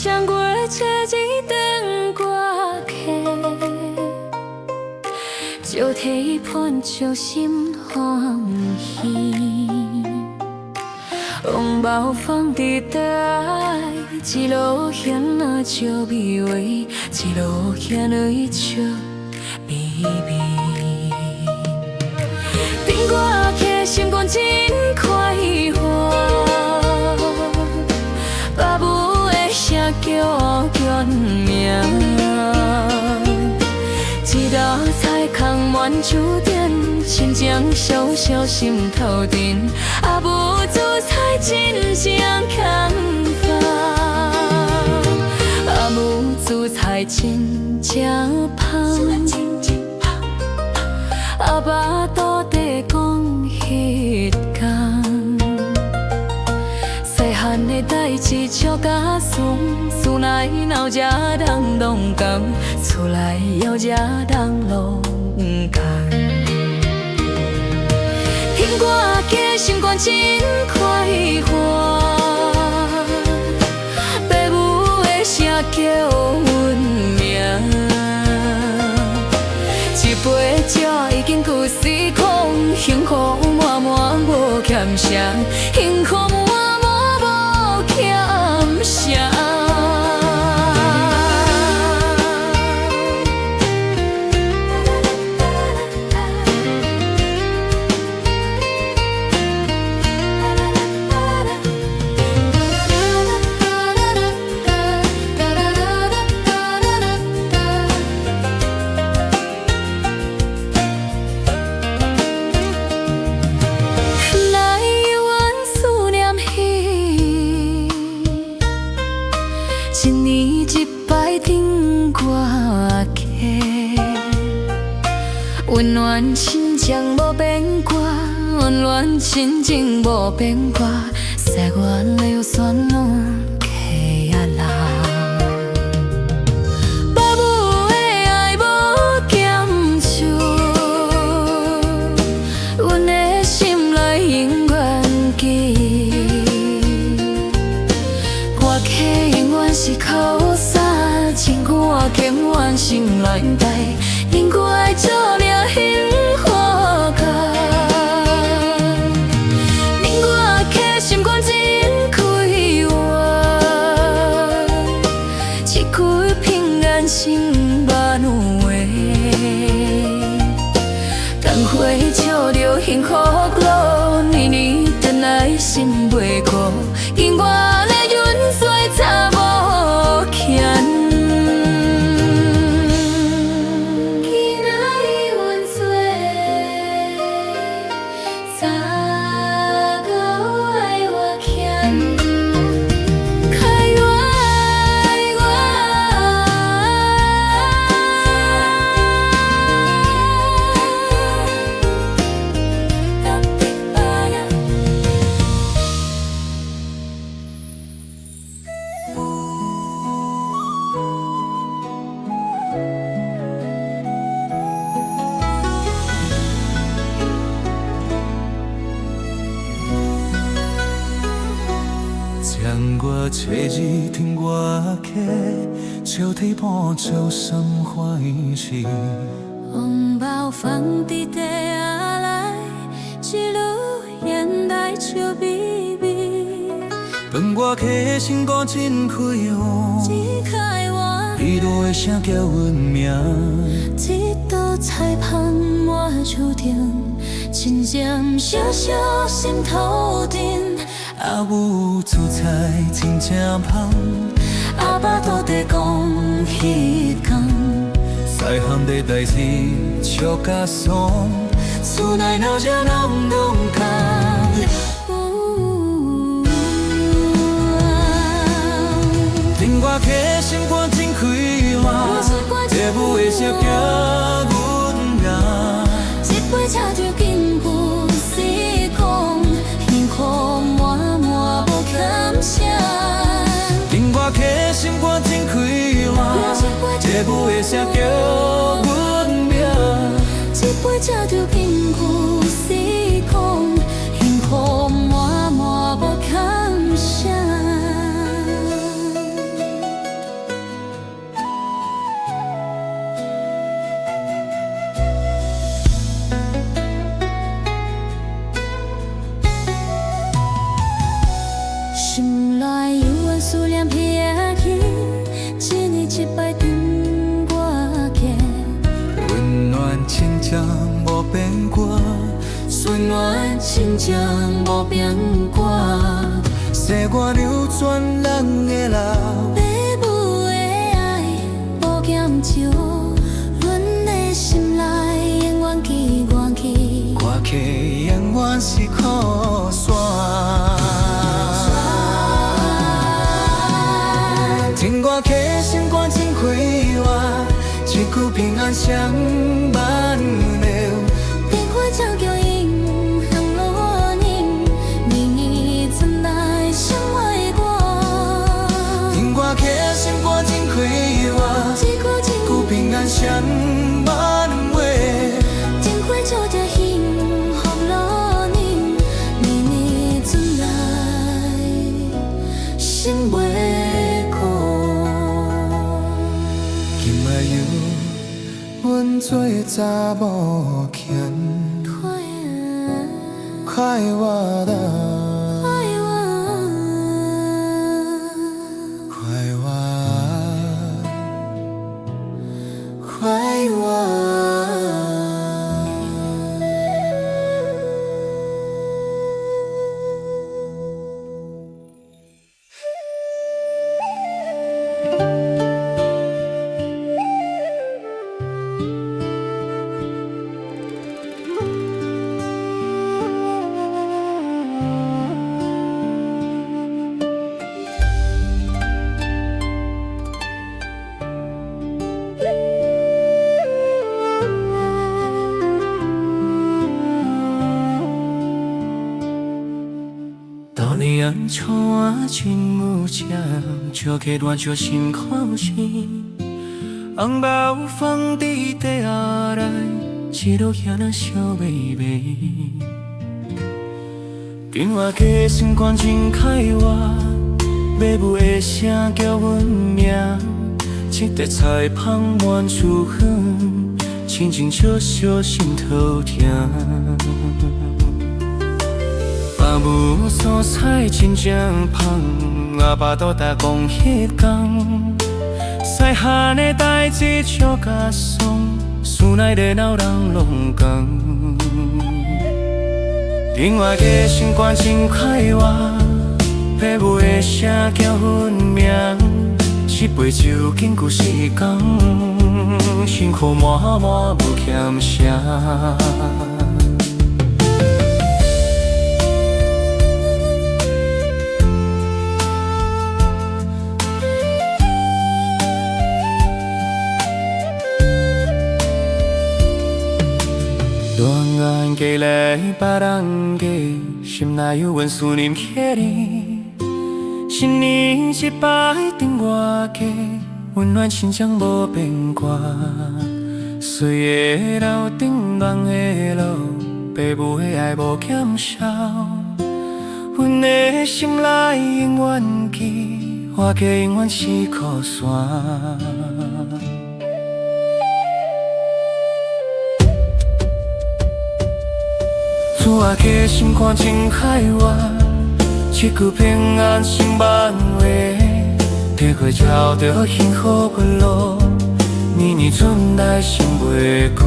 将过节日等过客，就替伴照心欢喜。红包放伫袋，一路行啊笑美味，一路行落笑美味。顶过客心肝真快活，爸母的声叫眷名。一道菜空满酒店，亲情小小心头甜。阿母煮菜真正空乏，阿母煮菜真正香。阿爸倒地讲迄天，细汉的代志笑甲爽，厝内闹只人拢讲，厝内枵只人拢讲。听歌家心肝真快活，爸母的声叫阮名。一杯酒已经旧时光，幸福满满无欠啥，幸福满满无欠啥。一年一摆顶歌客，温暖亲情无变卦，温暖亲情无变卦，使我流酸软客仔人。爸母的爱无减少，阮的心内永远记。歌客永远是靠山，情歌永远心内带，因歌爱照亮幸福家。因歌客心肝真开活，一句平安心万话，灯火照着幸福路，年年等来心袂孤，因我咧云水差无欠。将我找日听我客，笑替伴照心欢喜。红包放伫地下来，一路烟台笑微微。饭我客心肝真开活，真开活，一路的声叫阮名。一道菜芳满酒店，亲情小小心头甜。阿母煮菜真正香，阿爸倒地讲迄天，细汉的代志笑甲爽，厝内闹只人拢讲。听我客心肝真开活，爸母的声叫阮名。一杯茶就紧旧时光，幸福满满无欠啥。听我客心肝真开活，爸母的声叫阮名。一杯茶就紧旧时光，幸福满满无欠啥。思念撇去，一年一摆等我见。温暖亲情无变卦，温暖亲情无变卦，生活流转人的老。爸母的爱无减少，阮的心内永远记愿去。歌曲永远是靠山。听歌客心肝真快活，一句平安双万流。电话照叫因行路人，年年春来相爱歌。听歌客心肝真快活，一句平安双万话。电话照着幸福路人，年年春来心袂苦。今仔由阮做查某牵，快活啦，快活，快活。到你暗处我真无情，笑起乱笑心看心，红包放伫地下来，一路遐那笑微微。电话家心肝真开活，爸母的声叫阮名，一块菜芳满厝远，亲情笑笑心头疼。爸母做菜真正香，阿爸都打工迄天，细汉的代志笑甲爽，厝内热闹人拢讲。另外家心肝真快活，爸母的声叫阮名，一杯酒经过时间，辛苦满满无欠啥。恋爱寄来别人家，心内有阮思念起你。一年一摆等我家，温暖亲情无变卦。岁月流顶人的路，爸母的爱无减少。阮的心内永远记，我家永远是靠山。厝仔家心肝真快活，一句平安心万话，体会照着幸福的路，年年春来心袂苦。